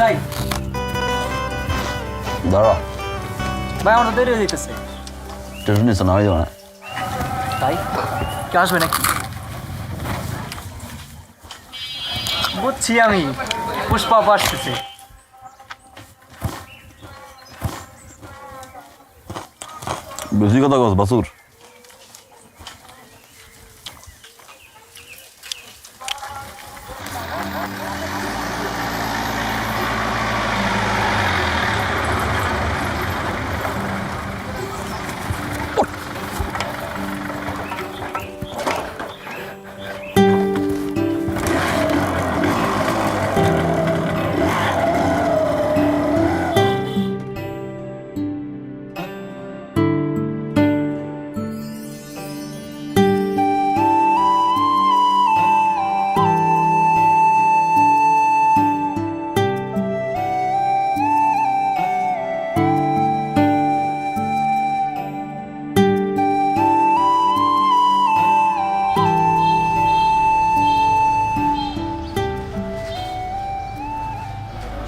ভাই দাঁড়া, ভাই আমার দেরি হয়ে যেতেছে। টেনশন নিস না, হয়ে যাবে না। ভাই কেউ আসবে নাকি? বুঝছি আমি, পুষ্পা আসতেছে। বেশি কথা কস বাসুর।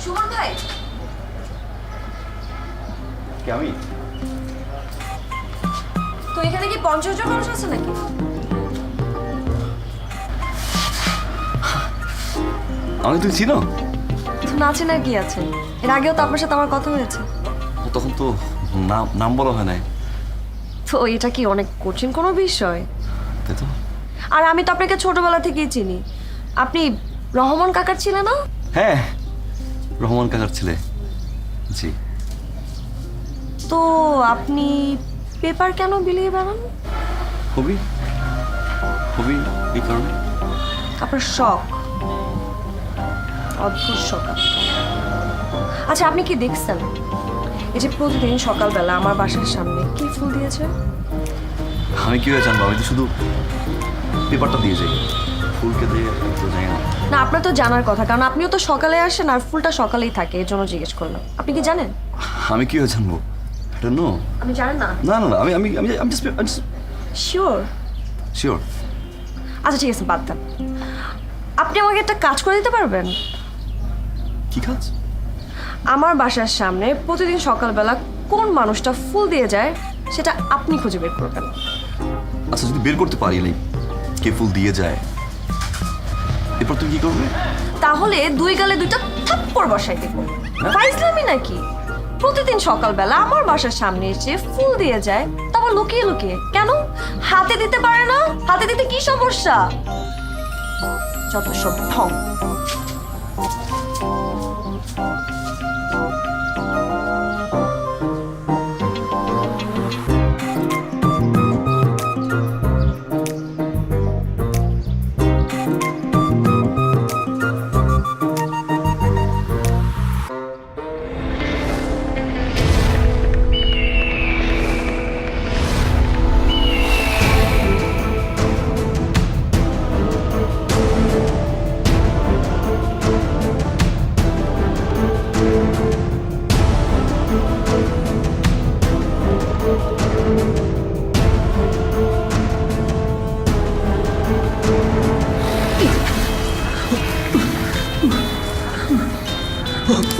সুমন ভাই, আমি তো এখানে কি 50 জন মানুষ আছে নাকি? আমি তুই চিনো? তো না চেনার কি আছে? এর আগেও তো আপনার সাথে আমার কথা হয়েছে। তখন তো নাম বলা হয় নাই। তো এটা কি অনেক কঠিন কোনো বিষয়? তাই তো। আর আমি তো আপনাকে ছোটবেলা থেকেই চিনি। আপনি রহমান কাকার ছিলেন না? হ্যাঁ, রহমান কাকার ছেলে। জি। তো আপনি পেপার কেন বিলিয়ে বেড়ান? হবি হবি এই কারণে। আপনার শখ, অদ্ভুত শখ আপনার। আচ্ছা, আপনি কি দেখছেন এই যে প্রতিদিন সকালবেলা আমার বাসার সামনে কি ফুল দিয়েছে? আমি কি হয়ে জানবো? আমি তো শুধু পেপারটা দিয়ে যাই, ফুলকে দিয়ে তো যাই না। না, আপনার তো জানার কথা, কারণ আপনিও তো সকালে আসেন আর ফুলটা সকালেই থাকে, এর জন্য জিজ্ঞেস করলাম। আপনি কি জানেন? আমি কি হয়ে জানবো? নো। আপনি জানেন না? না না না, আমি আমি আমি আমি জাস্ট শিওর? শিওর। আচ্ছা ঠিক আছে, বাদ দেন। আপনি আমাকে একটা কাজ করে দিতে পারবেন? কি কাজ? আমার বাসার সামনে প্রতিদিন সকালবেলা কোন মানুষটা ফুল দিয়ে যায় সেটা আপনি খুঁজে বের করবেন। আচ্ছা, যদি বের করতে পারি নাই কে ফুল দিয়ে যায়, এরপর তুমি কি করবে? তাহলে দুই গালে দুইটা থাপ্পড় বসাই দেব। ফাইজলামি নাকি? প্রতিদিন সকালবেলা আমার বাসার সামনে এসে ফুল দিয়ে যায়, তারপর লুকিয়ে লুকিয়ে। কেন হাতে দিতে পারে না? হাতে দিতে কি সমস্যা? যত সব ঢং।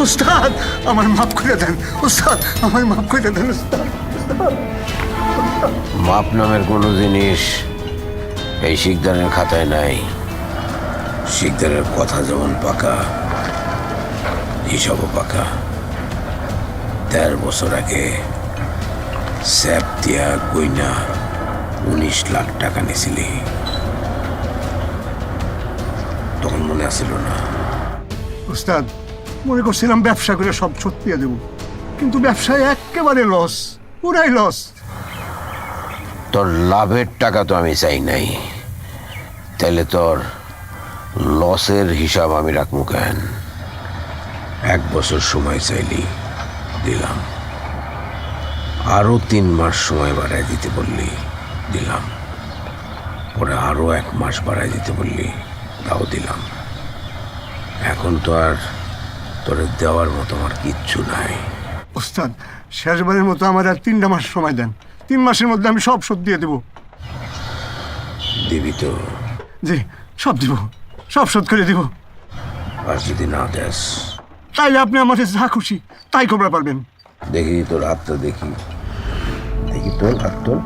উস্তাদ, আমার মাফ করে দেন উস্তাদ, আমার মাফ করে দেন উস্তাদ। মাপ নামের কোনো জিনিস এই শিকদারের খাতায় নাই। শিকদারের কথা যেমন পাকা, হিসাবও পাকা। 13 বছর আগে স্যাপ দিয়া গইনা 19 লাখ টাকা নিয়েছিলি, তখন মনে আসিল না? উস্তাদ, মনে করছিলাম ব্যবসা করে সব শোধ দিয়ে দেবো, কিন্তু ব্যবসায় একেবারে লস, পুরাই লস। তোর লাভের টাকা তো আমি চাই নাই, তাইলে তোর লসের হিসাব আমি রাখবো কেন? 1 বছর সময় চাইলি, দিলাম। আরো 3 মাস সময় বাড়ায় দিতে বললি, দিলাম। পরে আরো 1 মাস বাড়ায় দিতে বললি, তাও দিলাম। এখন তো আর তোরে দেওয়ার মতো আমার কিচ্ছু নাই। উস্তাদ, শেষবারের মতো আমার আর 3টা মাস সময় দেন। 3 মাসের মধ্যে আমি সব শোধ দিয়ে দেবো। দিবি তো? জি, সব দিব, সব শোধ করে দিব। আর যদি না দেস? তাইলে আপনি আমাদের যা খুশি তাই করতে পারবেন। দেখি তোর হাতটা, দেখি দেখি তোর হাত, তোর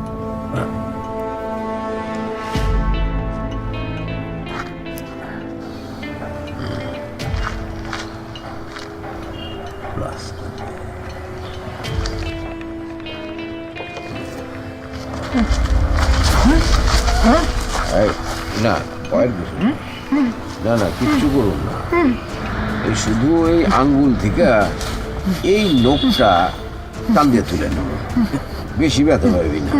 না পয়ের বিষয় না, না কিচ্ছু করুন না। এই শুধু এই আঙ্গুল থেকে এই নখটা টান দিয়ে তুলে নেব, বেশি ব্যথা পাবি না।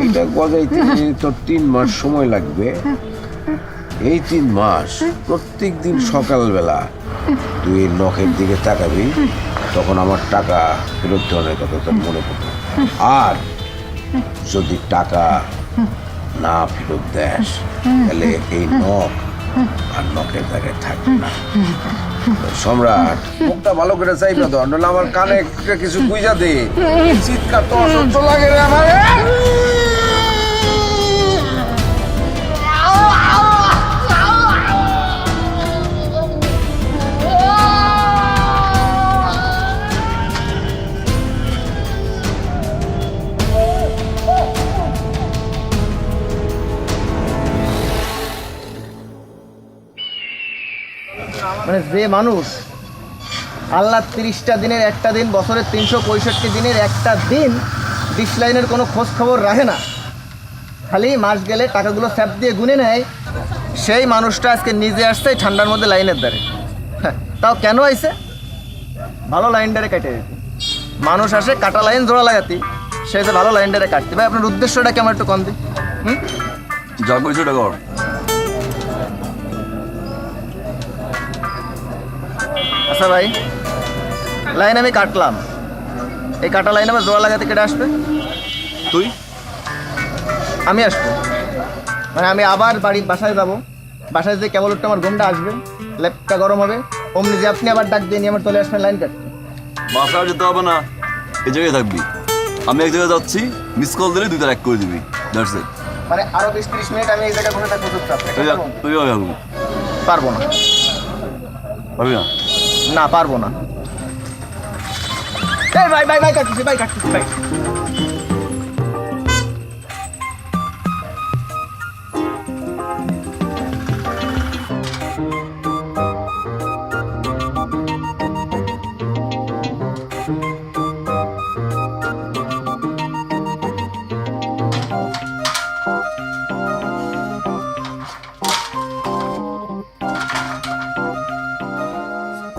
এটা গজাইতে তোর 3 মাস সময় লাগবে। এই 3 মাস প্রত্যেক দিন সকালবেলা তুই এই নখের দিকে তাকাবি, তখন আমার টাকা ফেরত দেওয়ার কথা তোর মনে পড়বে। আর যদি টাকা না ফেরত দেস তাহলে এই নখ আর নখের জায়গায় থাকবে না। সম্রাট, মুখটা ভালো করে চাইবে তো, নাহলে আমার কানে কিছু বুঝা দে। চিৎকার তো অসহ্য লাগে রে আমার। মানে যে মানুষ আল্লাহ 30টা দিনের একটা দিন, বছরের 365 দিনের একটা দিন ডিশ লাইনের কোনো খোঁজ খবর রাখে না, খালি মাস গেলে টাকাগুলো স্যাপ দিয়ে গুনে নেয়, সেই মানুষটা আজকে নিজে আসছে এই ঠান্ডার মধ্যে লাইনের দ্বারে। হ্যাঁ, তাও কেন আইছে? ভালো লাইন দ্বারে কাটে দিতে। মানুষ আসে কাটা লাইন জোড়া লাগাতি, সে যে ভালো লাইন দ্বারে কাটতে। ভাই আপনার উদ্দেশ্যটা কেমন একটু কম দিই। যা কইছো ওটা কর। আচ্ছা ভাই, লাইন আমি কাটলাম, এই কাটা লাইন আমার জোড়া লাগাতে কেটে আসবে? তুই? আমি আসবো মানে আমি আবার বাসায় যাব, বাসায় যে কেবল একটু আমার ঘুমটা আসবে, ল্যাপটা গরম হবে, অমনি যে আপনি আবার ডাক দিয়ে নিয়ে আমার চলে আসবেন লাইন কাটতে। বাসায় যেতে হবে না, এই জায়গায় থাকবি। আমি এক জায়গায় যাচ্ছি, মিস কল দিলে 2 তার 1 করে দিবি। That's it. মানে আরো 20-30 মিনিট আমি এই জায়গায় বসে থাকবো চুপচাপ? তুই যাবি? পারবো না। পারবি না? না পারবো না। এই ভাই ভাই ভাই কাটতেছি, ভাই কাটতেছি ভাই।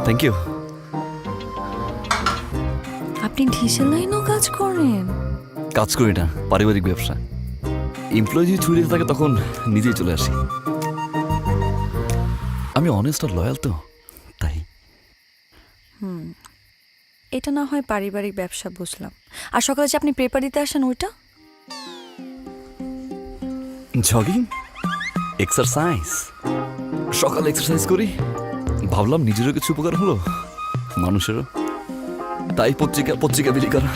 Thank you. আপনি ডিসেল লাইনও কাজ করেন? কাজ করি না, পারিবারিক ব্যবসা। এমপ্লয়ি যদি ছুটি থাকে তখন নিজেই চলে আসি। আমি অনেস্ট আর লয়াল তো, তাই। এটা না হয় পারিবারিক ব্যবসা, বুঝলাম। আর সকালে যে আপনি পেপার দিতে আসেন ওইটা? Jogging, exercise. সকালে এক্সারসাইজ করি, ভাবলাম নিজেরও কিছু উপকার হলো, মানুষেরও, তাই পত্রিকা বিলি করা।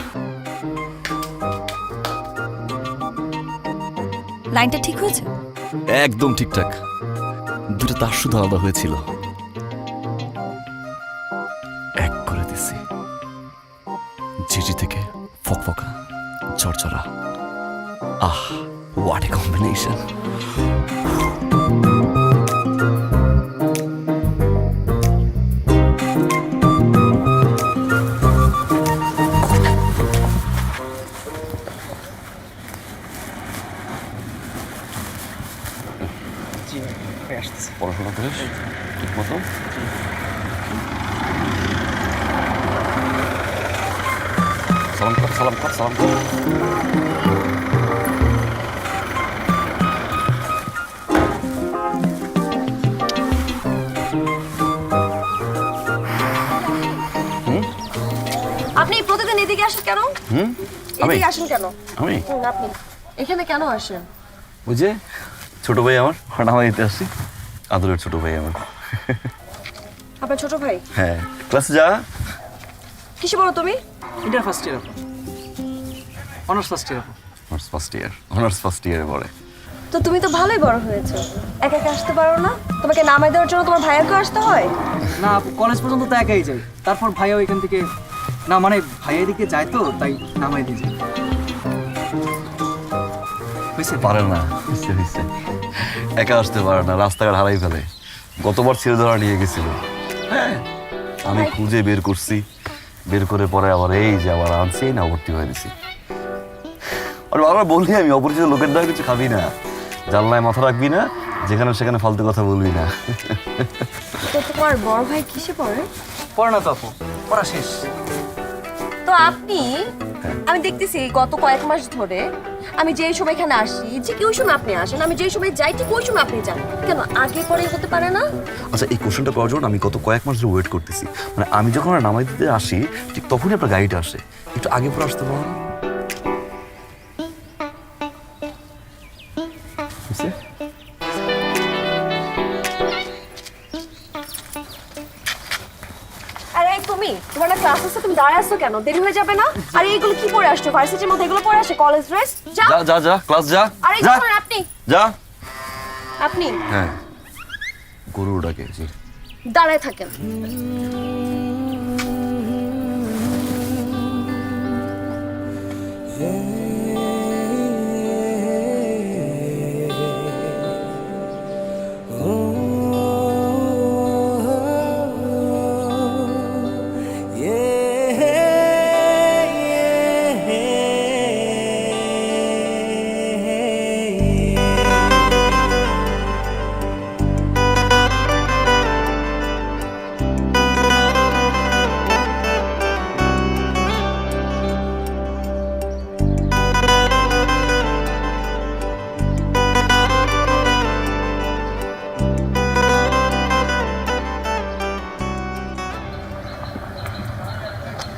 লাইনটা ঠিক হয়েছে? একদম ঠিকঠাক। 2টা তার শুধু আলাদা হয়েছিল, এক করে দিছি। ঝিঝি থেকে ফকফকা, ঝরঝরা। আহ, হোয়াট এ কম্বিনেশন। পড়াশোনা করিস ঠিক মতো? সালাম কর, সালাম কর, সালাম কর। আপনি প্রতিদিন এদিকে আসেন কেন? এদিকে আসেন কেন? আমি আপনি এখানে কেন আসেন? বুঝে ছোট ভাই আমার, নামা দিতে আসছি। আদরের ছোট ভাই আমার। আপনার ছোট ভাই? হ্যাঁ, ক্লাসে যা। কিসে পড়ো তুমি? Inter first year, honours first year. Honours first ইয়ারে পড়ে। তো তুমি তো ভালোই বড় হয়েছো, একা একা আসতে পারো না? তোমাকে নামাই দেওয়ার জন্য তোমার ভাইয়াকে আসতে হয়? না আপু, কলেজ পর্যন্ত তো একাই যাই, তারপর ভাইয়া এখান থেকে, না মানে ভাইয়া এদিকে যায় তো তাই নামাই দিয়ে যাই। হয়েছে? পারে না, হইছে। একা আসতে পারে না, রাস্তাঘাট হারাই ফেলে। গতবার ছেড়ে ধরা নিয়ে গেছিল, হ্যাঁ আমি খুঁজে বের করছি, বের করে পরে আবার এই যে আবার আনছি না, ভর্তি হয়ে গেছি। আর বারবার বলি আমি, অপরিচিত লোকের দ্বারা কিছু খাবি না, জানলায় মাথা রাখবি না, যেখানে সেখানে ফালতু কথা বলবি না। তো তোমার বড় ভাই কিসে পড়ে? পড়ে না তো আপু, পড়া শেষ। তো আপনি, আমি দেখতেছি গত কয়েক মাস ধরে আমি যেই সময় এখানে আসি, ঠিক ওই সময় আপনি আসেন, আমি যেই সময় যাই ঠিক ওই সময় আপনি যান, কেন আগে পরে হতে পারে না? আচ্ছা, এই কোশ্চেনটা করার জন্য আমি গত কয়েক মাস ধরে ওয়েট করতেছি। মানে আমি যখন আর নামাই দিতে আসি ঠিক তখনই আপনার গাড়িটা আসে, একটু আগে পরে আসতে পারো না? বুঝছে? আরে এই তুমি, তোমার না ক্লাস আছে, তুমি দাঁড়ায় আসছো কেন? দেরি হয়ে যাবে না? আরে এইগুলো কি পরে আসছো? ভার্সিটির মধ্যে এগুলো পরে আসে? College dress? যা যা যা যা, ক্লাস যা, আরে যা শোনেন আপনি, যা। আপনি হ্যাঁ, গরুটাকে জি। দাঁড়ায় থাকেন।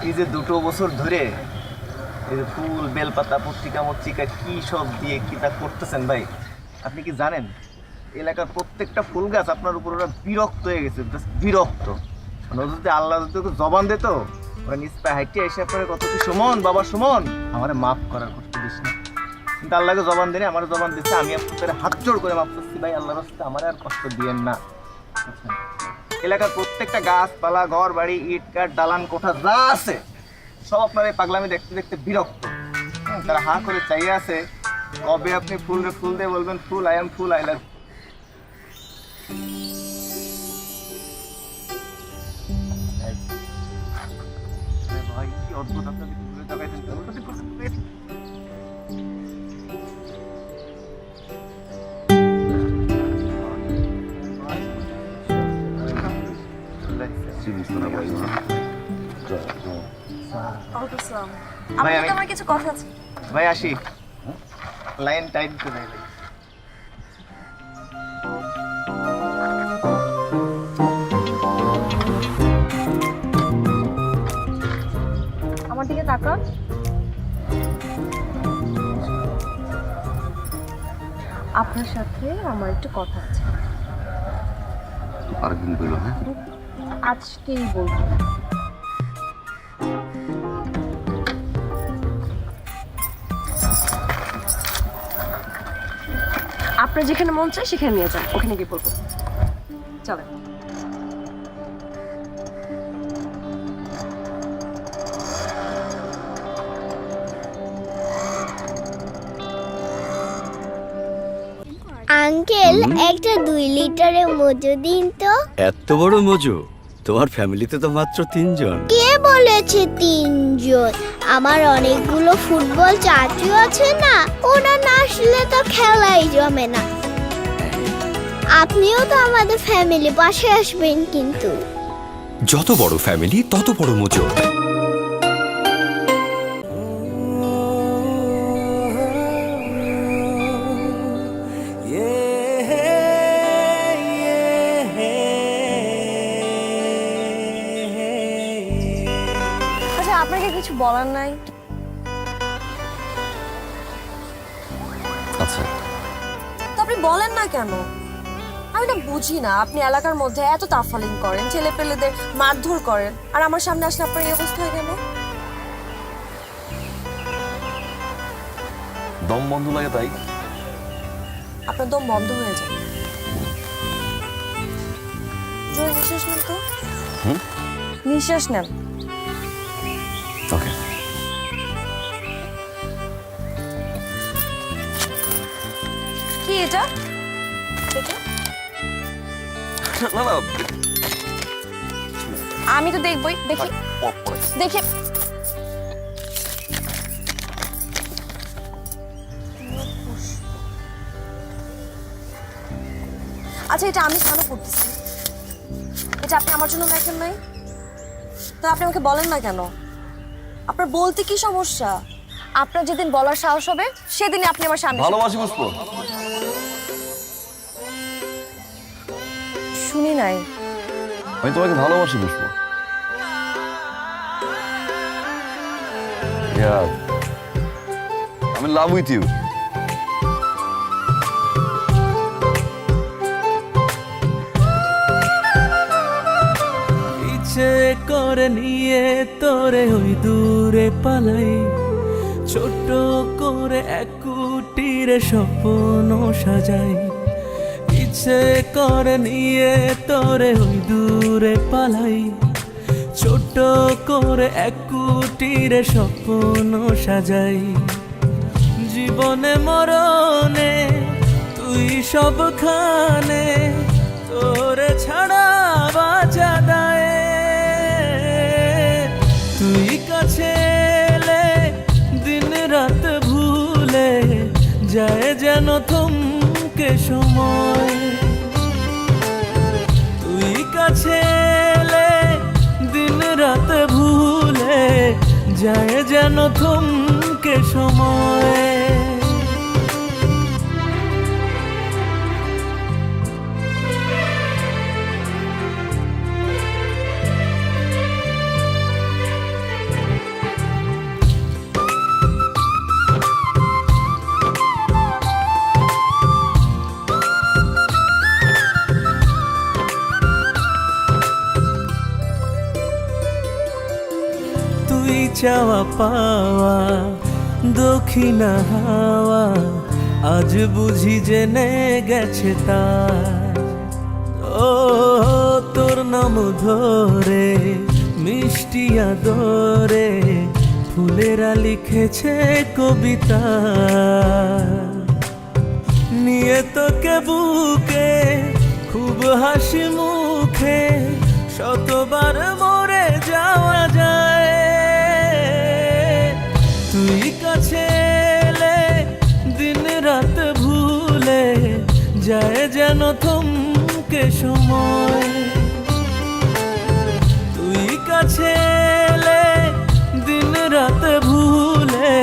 এই যে 2 বছর ধরে এই যে ফুল, বেলপাতা, পত্রিকা মত্রিকা কি সব দিয়ে কিটা করতেছেন ভাই, আপনি কি জানেন এলাকার প্রত্যেকটা ফুল গাছ আপনার উপর ওরা বিরক্ত হয়ে গেছে, just বিরক্ত। মানে ওরা যদি আল্লাহ যদি ওকে জবান দিত, ওরা নিজ পায়ে হাইটে এসে আপনার কত কি সুমন, বাবা সুমন, আমারে মাফ করার কষ্ট দিস না। কিন্তু আল্লাহকে জবান দিনে আমার জবান দিচ্ছে, আমি আপনাদের হাত জোড় করে মাফ করছি ভাই, আল্লাহর রাস্তায় আমার আর কষ্ট দিয়েন না। এলাকার প্রত্যেকটা গাছপালা, ঘর বাড়ি, ইট কাঠ, দালান কোঠা যা আছে সব আপনার এই পাগলামি দেখতে দেখতে বিরক্ত। তারা হাঁ করে চাইয়ে আছে কবে আপনি ফুল দিয়ে বলবেন ফুল, I am fool, I love. ভাই কি অদ্ভুত, আপনাদের ঘুরে তাকাইছেন উল্টো দিক করছেন। আপনার সাথে আমার কিছু কথা আছে। ভাই আসি, লাইন টাইট করে ভাই। আমার দিকে তাকান। আপনার সাথে আমার একটু কথা আছে, আরেকদিন বললো, হ্যাঁ আজকেই বলবো। আপনার যেখানে মন চায় সেখানে নিয়ে যান, ওখানে গিয়ে বলবো। চলেন। আঙ্কেল একটা 2 লিটারের মজু দিন তো। এত বড় মজু? তোমার ফ্যামিলিতে তো মাত্র 3 জন। কে বলেছে 3 জন? আমার অনেকগুলো ফুটবল চাচু আছে না, ওরা না আসলে তো খেলাই জমে না। আপনিও তো আমাদের ফ্যামিলি পাশে আসবেন কিন্তু। যত বড় ফ্যামিলি তত বড় মজু। আচ্ছা, আপনাকে কিছু বলার নাই? আচ্ছা তো আপনি বলেন না কেন? আমি না বুঝি না, আপনি এলাকার মধ্যে এত তাফালিং করেন, ছেলে পেলেদের মারধর করেন, আর আমার সামনে আসলে আপনার এই অবস্থা হয় কেন? দম বন্ধ লাগে তাই। আপনার দম বন্ধ হয়ে যায়। জোরে নিঃশ্বাস নেন তো। নিঃশ্বাস নেন। ওকে। কি এটা? এটা? না না, আমি তো দেখবই, দেখি দেখি। আচ্ছা, এটা আমি কেন করতেছি? এটা আপনি আমার জন্য দেখেন নাই? তো আপনি আমাকে বলেন না কেন? আপনার বলতে কি সমস্যা? আপনার যেদিন বলার সাহস হবে সেদিনই আপনি আমার সামনে ভালোবাসি পুষ্প। শুনি নাই। আমি তোমাকে ভালোবাসি পুষ্প। আমি লাভ উইথ ইউ। ইচ্ছে করে নিয়ে তোরে ওই দূরে পালাই, ছোট করে এক কুটিরে স্বপ্ন সাজাই। ইচ্ছে করে নিয়ে তোরে ওই দূরে পালাই, ছোট করে এক কুটিরে স্বপ্ন সাজাই। জীবনে মরণে তুই সবখানে, তোরে ছাড়া বাঁচা দায়। তুই কাছে এলে দিন রাত ভুলে যায় যেন থমকে সময়। তুই কাছে এলে দিন রাত ভুলে যায় যেন থমকে সময়। তুই চাওয়া পাওয়া দক্ষিণা হাওয়া, আজ বুঝি জেনে গেছে তার। ও তোর নাম ধরে মিষ্টি আদরে ফুলেরা লিখেছে কবিতা। নিয়ে তোকে বুকে খুব হাসি মুখে শতবার মরে যাওয়া যায়। তুই কাছে এলে দিন রাত ভুলে যায় যেন থমকে সময়। তুই কাছে এলে দিন রাত ভুলে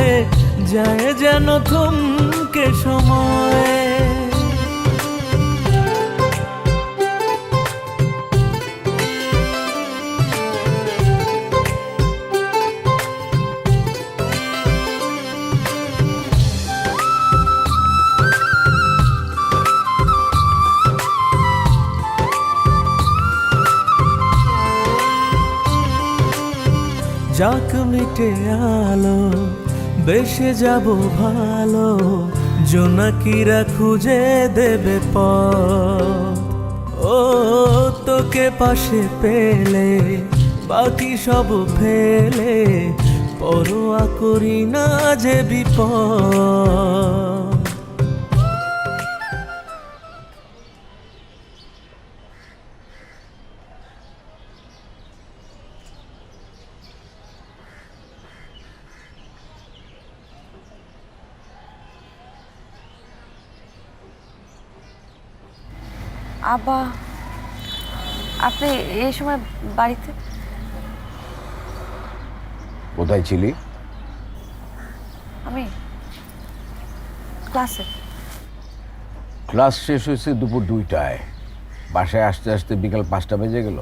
যায় যেন থমকে সময়। যাক মিটে আলো বেসে যাব ভালো, জোনাকিরা খুঁজে দেবে পথ। ও তোকে পাশে পেলে বাকি সব ফেলে পরোয়া করি না যে বিপদ। আব্বা, আপনি এই সময় বাড়িতে? কোথায় ছিলি? আমি ক্লাসে। ক্লাস শেষ হয়েছে দুপুর 2টায়, বাসায় আসতে আসতে বিকাল 5টা বেজে গেল।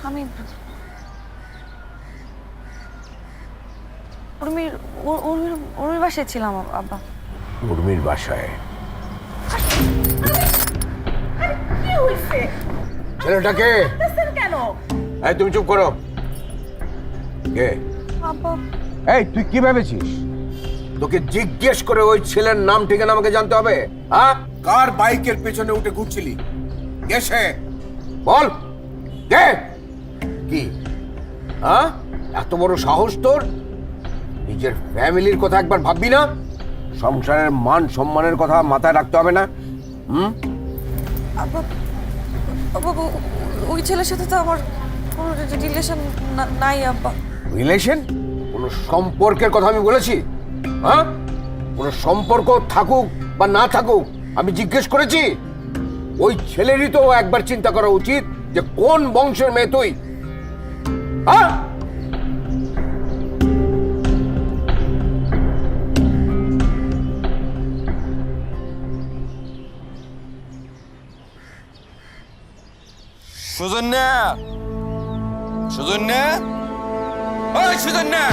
আমি উর্মির বাসায় ছিলাম আব্বা। উর্মির বাসায়? ছেলেটাকে কেন? এই তুমি চুপ করো। কে? আব্বা, এই তুই কি ভেবেছিস তোকে জিজ্ঞেস করে ওই ছেলের নাম ঠিকানা আমাকে জানতে হবে? হ্যাঁ, কার বাইকের পেছনে উঠে ঘুরছিলি? কে সে? বল কে? কি হ্যাঁ, এত বড় সাহস তোর? নিজের ফ্যামিলির কথা একবার ভাববি না? সংসারের মান সম্মানের কথা মাথায় রাখতে হবে না? ওই ছেলের সাথে তো আমার কোনো রিলেশন নাই আব্বা। রিলেশন? কোনো সম্পর্কের কথা আমি বলেছি? হ্যাঁ, কোনো সম্পর্ক থাকুক বা না থাকুক আমি জিজ্ঞেস করেছি? ওই ছেলেরই তো একবার চিন্তা করা উচিত যে কোন বংশের মেয়ে তুই। হ্যাঁ, সুজন্যা, সুজন্যা, ওই সুজন্যা,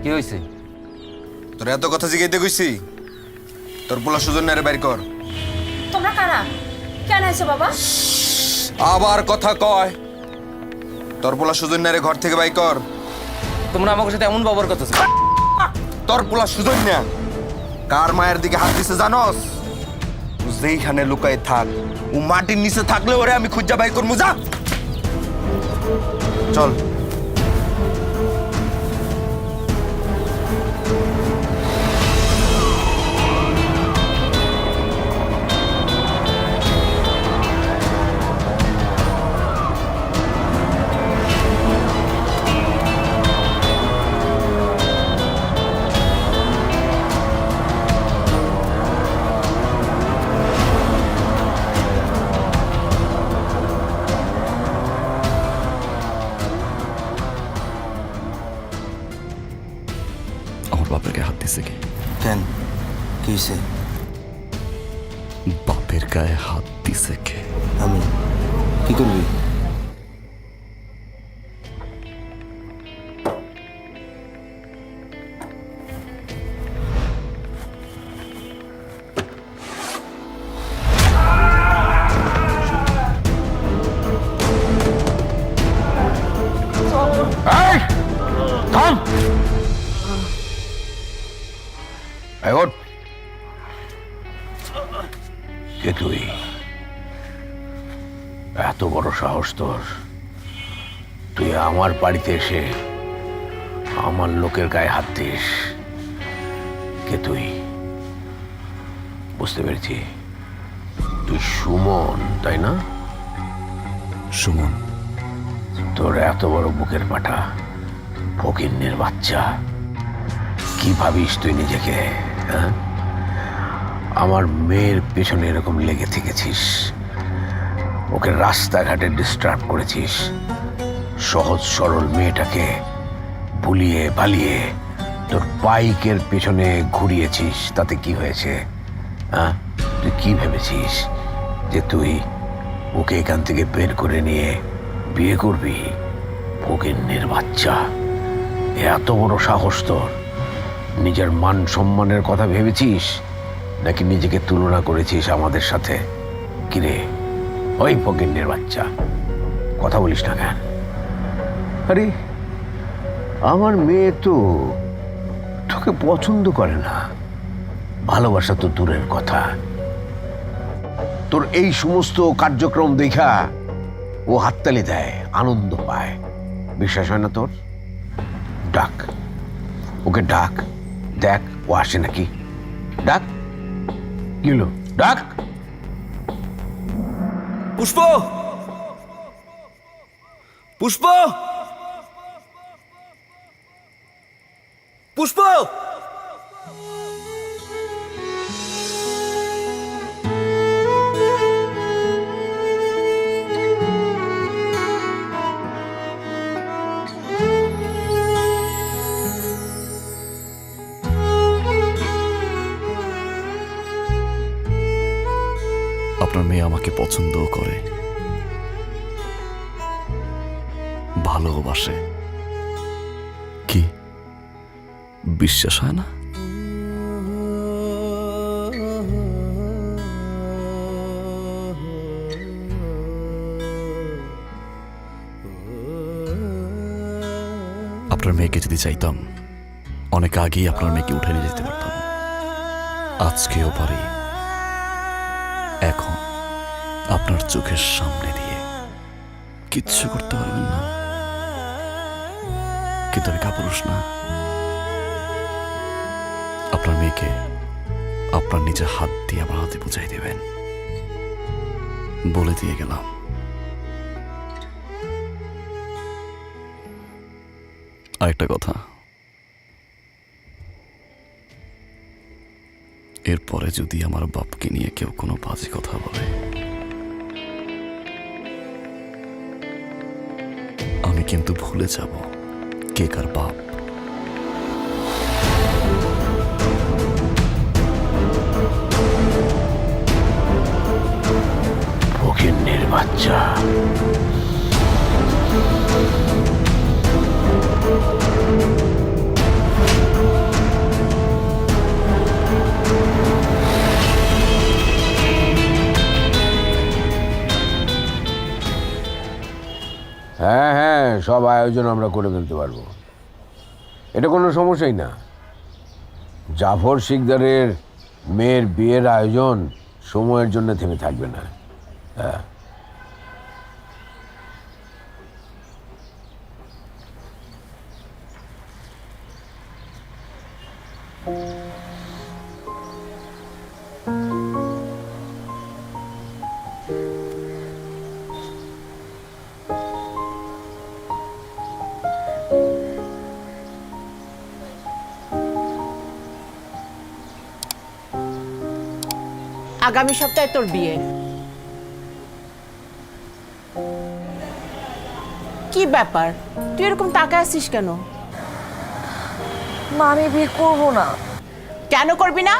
কি হয়েছে? তোর এত কথা জিগাইতে কইছি, তোর পোলা সুজন্যারে বাইর কর। তোমরা কারা? কেন আইছো বাবা? আবার কথা কয়, তোর পোলা সুজন্যারে ঘর থেকে বাইর কর। তোমরা আমার সাথে এমন ব্যবহার করতেছো? তোর পোলা সুজন্যা কার মায়ের দিকে হাত দিছে জানস? যেইখানে লুকাই থাক, ও মাটির নিচে থাকলে ওরে আমি খুঁজা বাইর করবো। যা চল। আমার বাপের গায়ে হাত দিছে কি? কেন, কি হয়েছে? বাপের গায়ে হাত দিছে কে? আমি কি করবি? কে তুই? এত বড় সাহস তোর? তুই আমার বাড়িতে এসে আমার লোকের গায়ে হাত দিস? কে তুই? বুঝতে পেরেছি, তুই সুমন, তাই না? সুমন। তোর এত বড় বুকের পাটা, ফকিন্নের বাচ্চা, কি ভাবিস তুই নিজেকে? হ্যাঁ, আমার মেয়ের পেছনে এরকম লেগে থেকেছিস, ওকে রাস্তাঘাটে ডিস্টার্ব করেছিস, সহজ সরল মেয়েটাকে ভুলিয়ে ভালিয়ে তোর বাইকের পেছনে ঘুরিয়েছিস। তাতে কি হয়েছে? হ্যাঁ, তুই কি ভেবেছিস যে তুই ওকে এখান থেকে বের করে নিয়ে বিয়ে করবি? ফকিন্নের বাচ্চা, এত বড় সাহস তোর! নিজের মান সম্মানের কথা ভেবেছিস নাকি নিজেকে তুলনা করেছিস আমাদের সাথে? কিরে ওই ফকিন্নের বাচ্চা, কথা বলিস না কেন? আরে আমার মেয়ে তো তোকে পছন্দ করে না, ভালোবাসা তো দূরের কথা। তোর এই সমস্ত কার্যক্রম দেখা ও হাততালি দেয়, আনন্দ পায়। বিশ্বাস হয় না তোর? ডাক ওকে, ডাক, দেখ ও আসে নাকি। ডাক, কি হলো? ডাক। পুষ্প, পুষ্প, পুষ্প! আপনার মেয়ে আমাকে পছন্দও করে, ভালোবাসে। কি বিশ্বাস হয় না? মেয়েকে যদি চাইতাম অনেক আগেই আপনার মেয়েকে উঠে নিয়ে যেতে পারতাম। আজকেও পারি, এখন আপনার চোখের সামনে দিয়ে। কিচ্ছু করতে পারবেন না, কিন্তু আমি কাপুরুষ না। আপনার মেয়েকে আপনার নিজের হাত দিয়ে আমার হাতে বুঝাই দেবেন, বলে দিয়ে গেলাম। আরেকটা কথা, এরপরে যদি আমার বাপকে নিয়ে কেউ কোনো বাজে কথা বলে, আমি কিন্তু ভুলে যাব কে কার বাপ। ফকিন্নির বাচ্চা। হ্যাঁ হ্যাঁ, সব আয়োজন আমরা করে ফেলতে পারবো, এটা কোনো সমস্যাই না। জাফর শিকদারের মেয়ের বিয়ের আয়োজন সময়ের জন্য থেমে থাকবে না। হ্যাঁ, আগামী সপ্তাহে তোর বিয়ে। কি ব্যাপার, তুই এরকম তাকায় আছিস কেন? মা, আমি বিয়ে করবো না। কেন করবি না?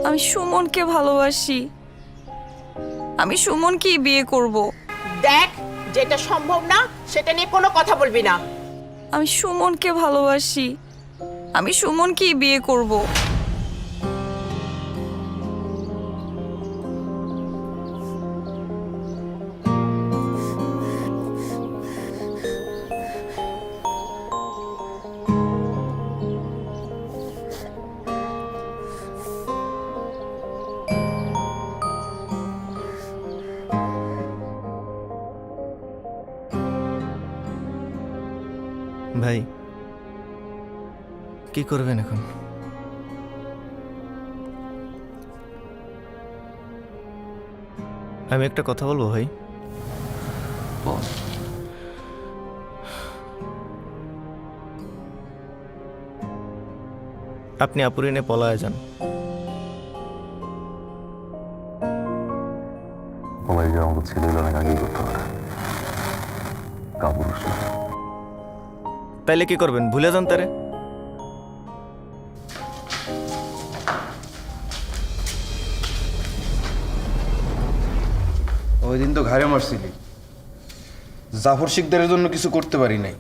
আমি সুমনকে ভালোবাসি, আমি সুমনকেই বিয়ে করব। দেখ, যেটা সম্ভব না সেটা নিয়ে কোনো কথা বলবি না। আমি সুমনকে ভালোবাসি, আমি সুমনকেই বিয়ে করব। ভাই, কি করবেন এখন? আমি একটা কথা বলবো ভাই। বল। আপনি আপুরে নিয়ে পলায় যান। বলাই যে আমাকে ছেলেগুলো অনেক আগেই করতে পারে, কাপুরুষ না। তাইলে কি করবেন? ভুলে যান তারে। ওই দিন তো ঘাড়ে মারছিলি, জাফর শিকদারের জন্য কিছু করতে পারি নাই।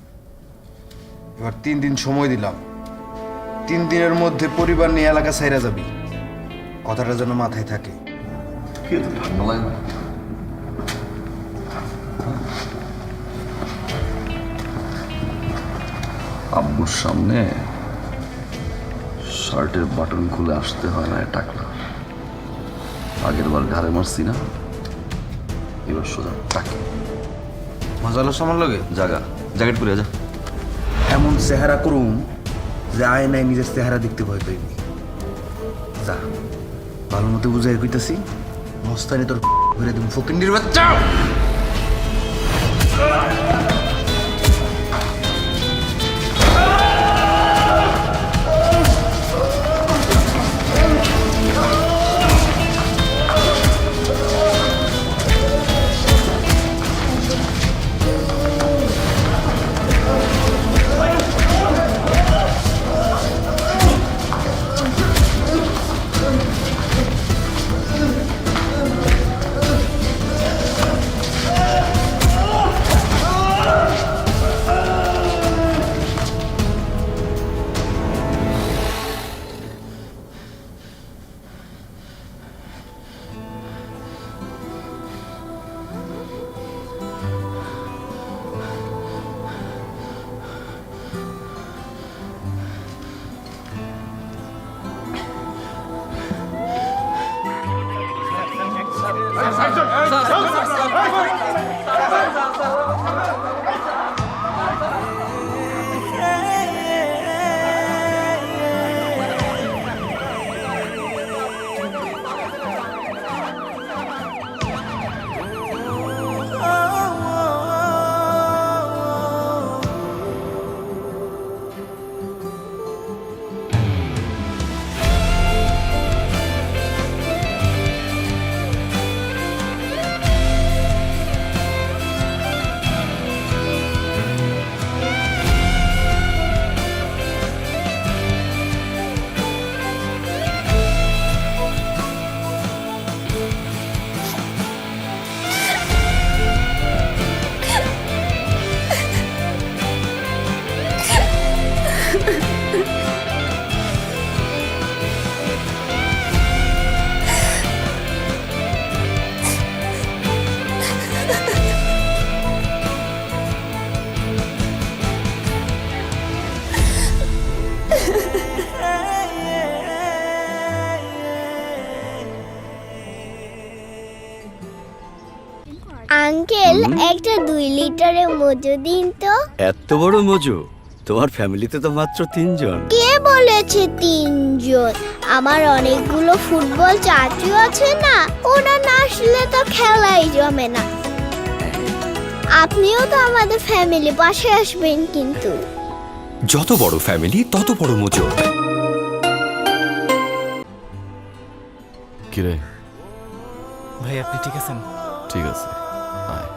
এবার 3 দিন সময় দিলাম, 3 দিনের মধ্যে পরিবার নিয়ে এলাকা ছাইরা যাবি। কথাটা যেন মাথায় থাকে। কি এত ঠান্ডা লাগে না? আব্বুর সামনে শার্টের বাটন খুলে আসতে হয় না টাকলা। আগের বার ঘাড়ে মারছি না, এবার সোজা টাকে। মজা হলো আমার লগে। জাগা জ্যাকেট পরে যা। এমন চেহারা করুম যে আয়নায় নিজের চেহারা দেখতে ভয় পাইনি। যা, ভালো মতো বুঝাই কইতাছি, মস্তানি তোর ঘুরে দিন ফকিন্নির বাচ্চা। আঙ্কেল একটা 2 লিটারের মজু দিন তো। এত বড় মজু? তোমার ফ্যামিলিতে তো মাত্র 3 জন। কে বলেছে 3 জন? আমার অনেকগুলো ফুটবল চাচু আছে না, ওরা না আসলে তো খেলাই জমে না। আপনিও তো আমাদের ফ্যামিলি পাশে আসবেন কিন্তু। যত বড় ফ্যামিলি তত বড় মজু। কিরে ভাই আপনি ঠিক আছেন? ঠিক আছে, আয়।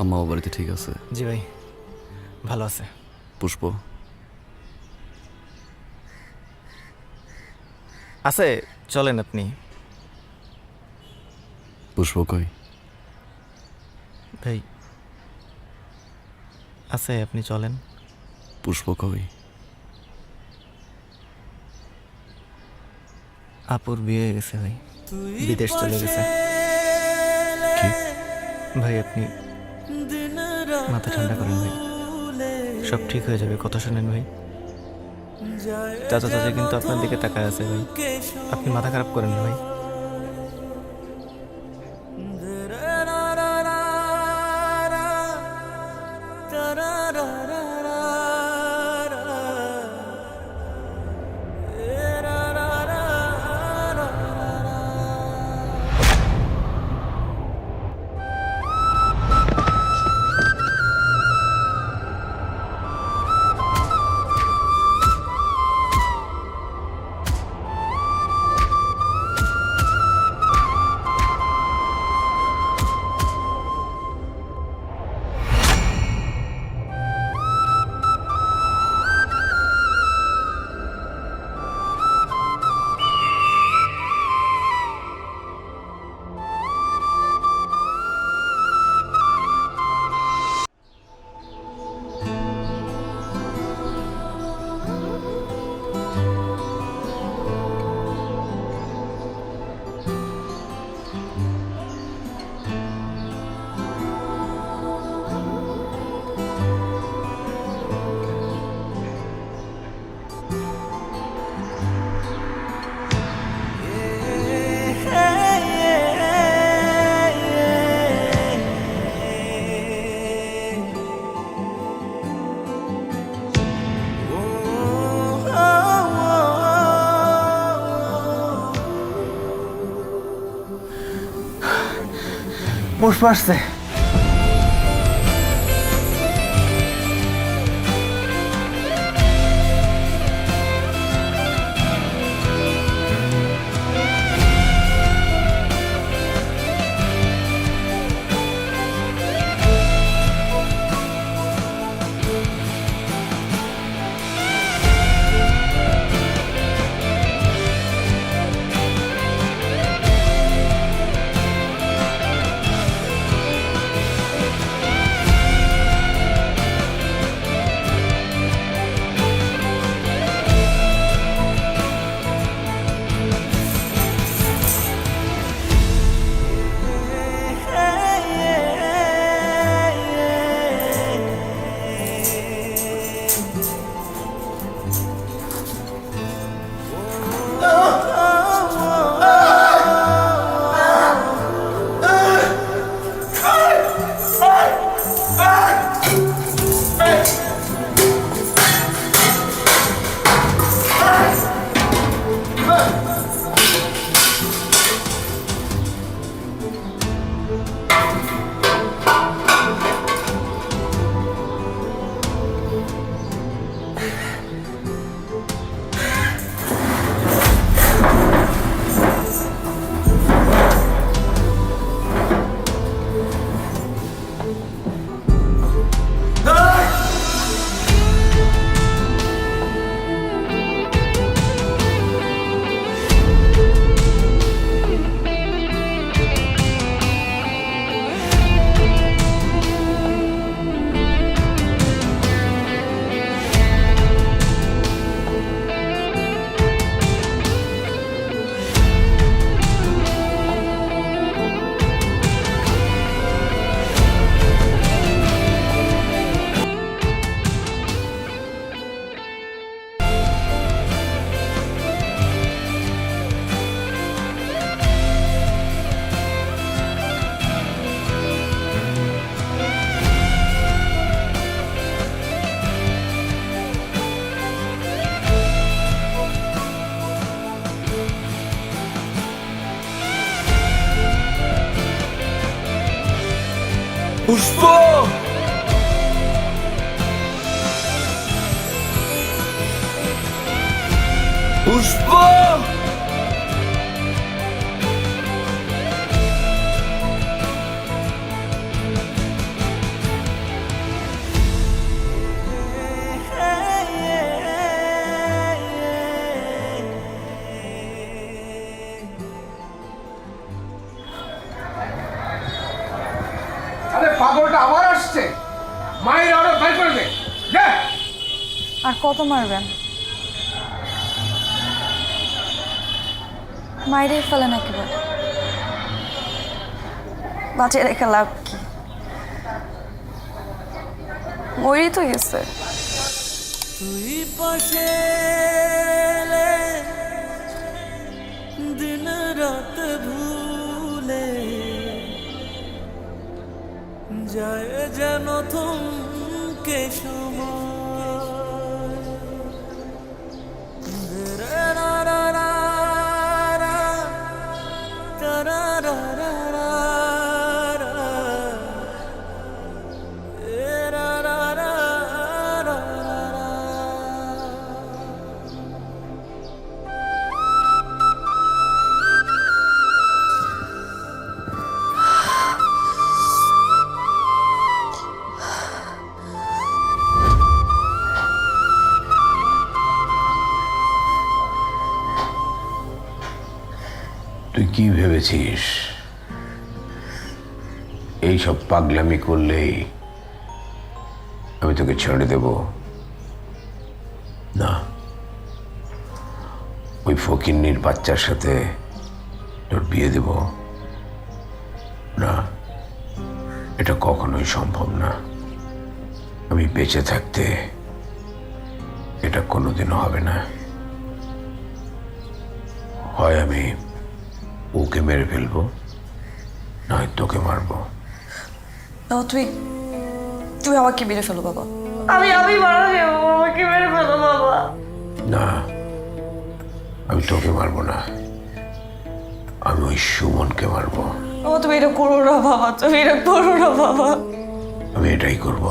আম্মা বাড়িতে ঠিক আছে? জি ভাই ভালো আছে। পুষ্প আছে, চলেন আপনি। পুষ্প কই? ভাই আছে, আপনি চলেন। পুষ্প কই? আপুর বিয়ে হয়ে গেছে ভাই, বিদেশ চলে গেছে। কি? ভাই আপনি মাথা ঠান্ডা করেন ভাই, সব ঠিক হয়ে যাবে, কথা শোনেন ভাই। চাচা চাচা কিন্তু আপনার দিকে তাকায় আছে ভাই, আপনি মাথা খারাপ করেন না ভাই। পুষ্প আসছে। পুষ্প আরে পাগলটা আবার আসছে, মায়ের আরো বাই করে দে। যা। আর কত মারবেন? মাইরে ফেলেন একেবারে, বাঁচিয়ে রেখে লাভ কি? মরি তো গেছে। তুই পাশে এলে দিন রাত ভুলে যায় যেন থমকে সময়। রা রা রা রা, রা রা রা রা রা, এ রা রা রা রা রা। তুই কি ভেবেছিস এইসব পাগলামি করলেই আমি তোকে ছেড়ে দেব? না, ওই ফকিন্নির বাচ্চার সাথে তোর বিয়ে দেব না, এটা কখনোই সম্ভব না। আমি বেঁচে থাকতে এটা কোনোদিনও হবে না। হয় আমি ওকে মেরে ফেলবো, নয় তোকে মারবো। তুই তুই আমাকে মেরে ফেলো বাবা। আমি মারা যাবো, আমাকে মেরে ফেলো বাবা। না, আমি তোকে মারবো না, আমি ওই সুমনকে মারবো। বাবা তুমি এটা করো না বাবা, তুমি এটা করো না বাবা। আমি এটাই করব।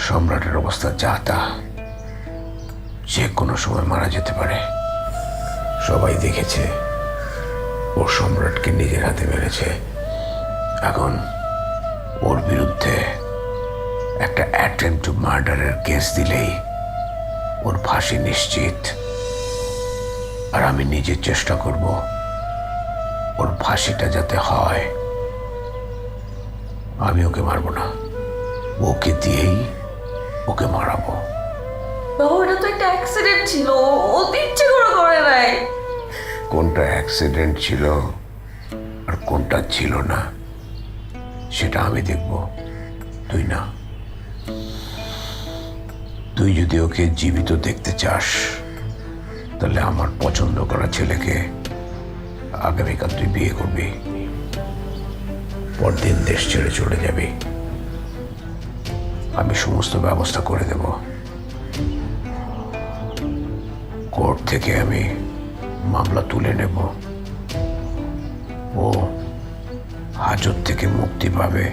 সম্রাটের অবস্থা যা তা, যে কোনো সময় মারা যেতে পারে। সবাই দেখেছে ও সম্রাটকে নিজের হাতে মেরেছে। এখন ওর বিরুদ্ধে একটা অ্যাটেম্পট টু মার্ডারের কেস দিলেই ওর ফাঁসি নিশ্চিত। আর আমি নিজে চেষ্টা করব ওর ফাঁসিটা যাতে হয়। আমি ওকে মারবো না, ওকে দিয়েই ওকে মারাবো। বাবা এটা তো একটা অ্যাক্সিডেন্ট ছিল, ও তো ইচ্ছে করে নাই। কোনটা অ্যাক্সিডেন্ট ছিল আর কোনটা ছিল না সেটা আমি দেখব, তুই না। তুই যদি ওকে জীবিত দেখতে চাস তাহলে আমার পছন্দ করা ছেলেকে আগামীকাল তুই বিয়ে করবি, পরদিন দেশ ছেড়ে চলে যাবি। আমি সমস্ত ব্যবস্থা করে দেব। কোর্ট থেকে আমি মামলা তুলে নেব, ও হাজত থেকে মুক্তি পাবে,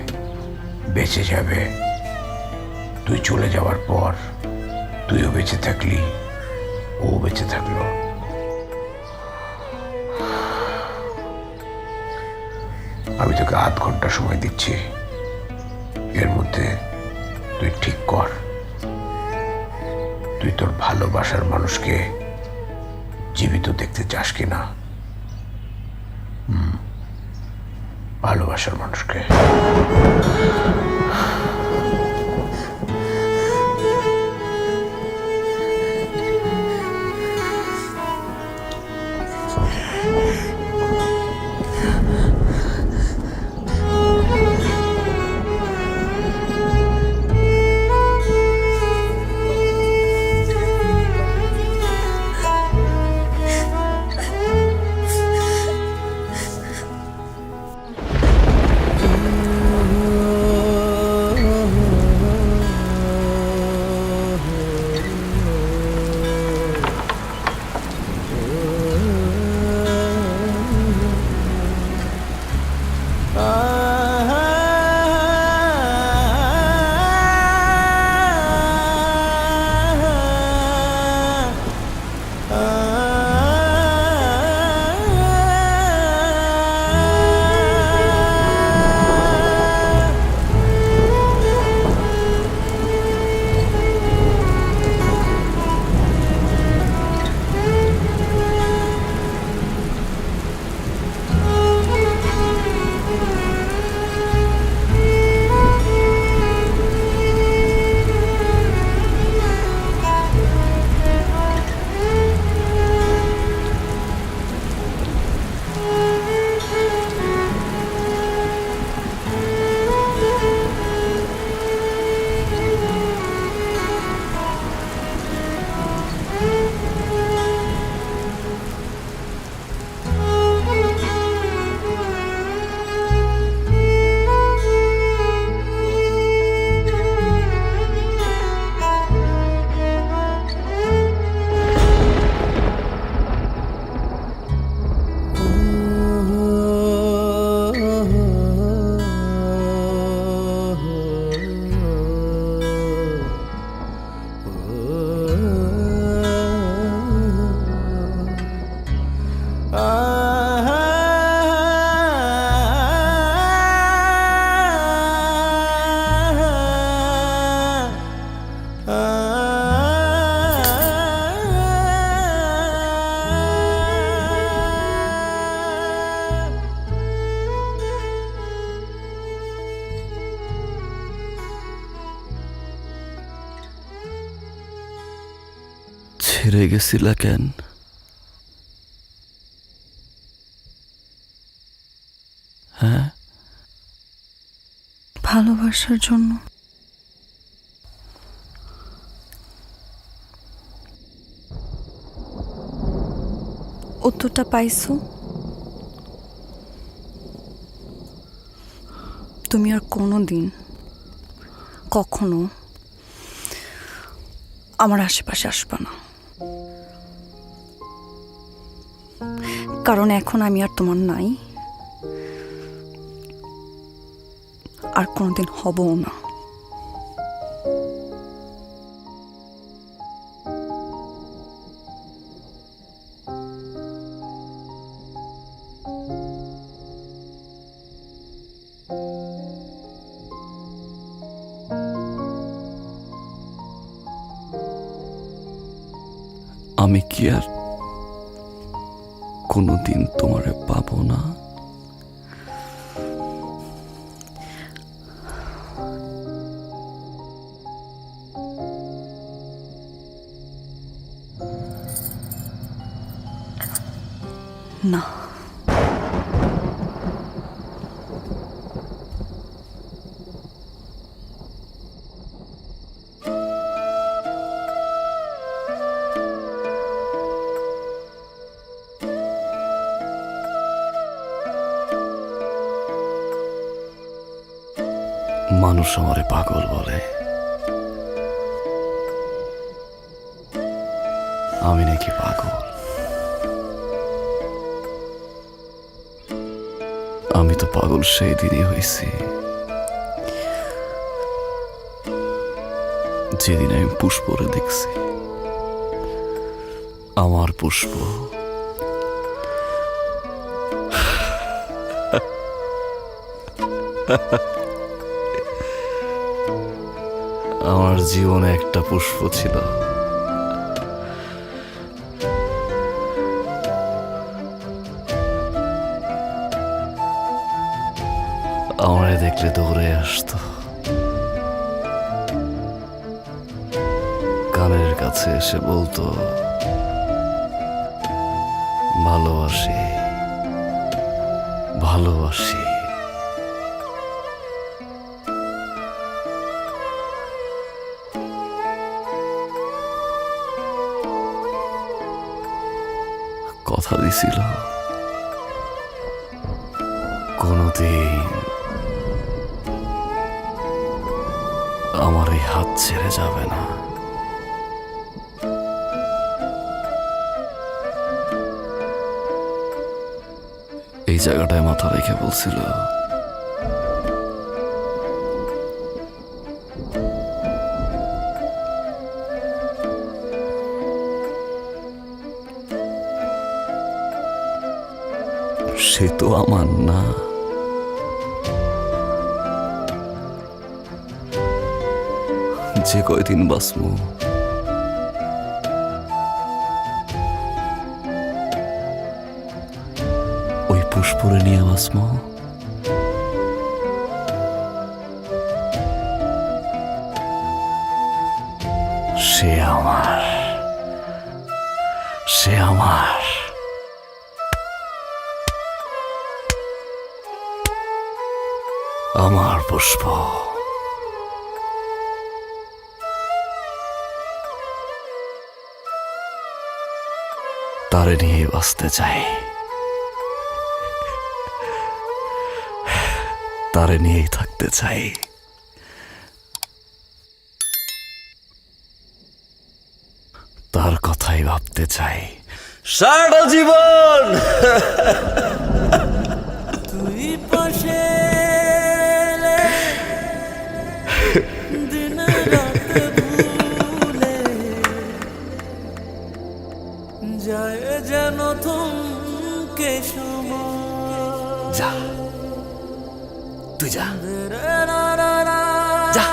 বেঁচে যাবে। তুই চলে যাওয়ার পর তুইও বেঁচে থাকলি, ও বেঁচে থাকলো। আমি তোকে আধ ঘন্টা সময় দিচ্ছি, এর মধ্যে তুই ঠিক কর তুই তোর ভালোবাসার মানুষকে জীবিত দেখতে চাস কিনা। ভালোবাসার মানুষকে। ছেড়ে গেছিলা কেন? হ্যাঁ, ভালোবাসার জন্য। উত্তরটা পাইছো? তুমি আর কোনোদিন কখনো আমার আশেপাশে আসবে না, কারণ এখন আমি আর তোমার নাই, আর কোনোদিন হবও না। আমি কি আর কোনোদিন তোমারে পাবো না? না। মানুষ আমারে পাগল বলে, আমি নাকি পাগল? আমি তো পাগল সেই দিনই হয়েছি যেদিন আমি পুষ্পরে দেখছি। আমার পুষ্প আমার জীবনে একটা পুষ্প ছিল, আমারে দেখলে দৌড়ে আসতো, কানের কাছে এসে বলতো ভালোবাসি ভালোবাসি। কথা দিছিল কোনদিন আমার এই হাত ছেড়ে যাবে না। এই জায়গাটায় মাথা রেখে বলছিল সে তো আমার না, যে কয়দিন বাঁচমু ওই পুষ্পরে নিয়ে বাঁচমু। সে আমার, সে আমার। আমার পুষ্প। তারে নিয়ে বাঁচতে চাই, তারে নিয়েই থাকতে চাই। তার কথাই ভাবতে চাই সারাটা জীবন। তুই পাশে দিন রাত ভুলে যায় যেন থমকে সময়। যা তুই যা, যা যা।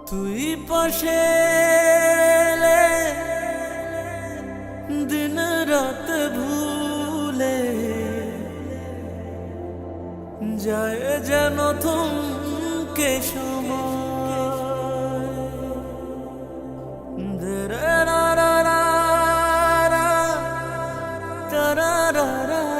তুই পাশে এলে দিন রাত ভুলে যায় যেন থমকে সময় দে রা রা রা রা রা রা রা রা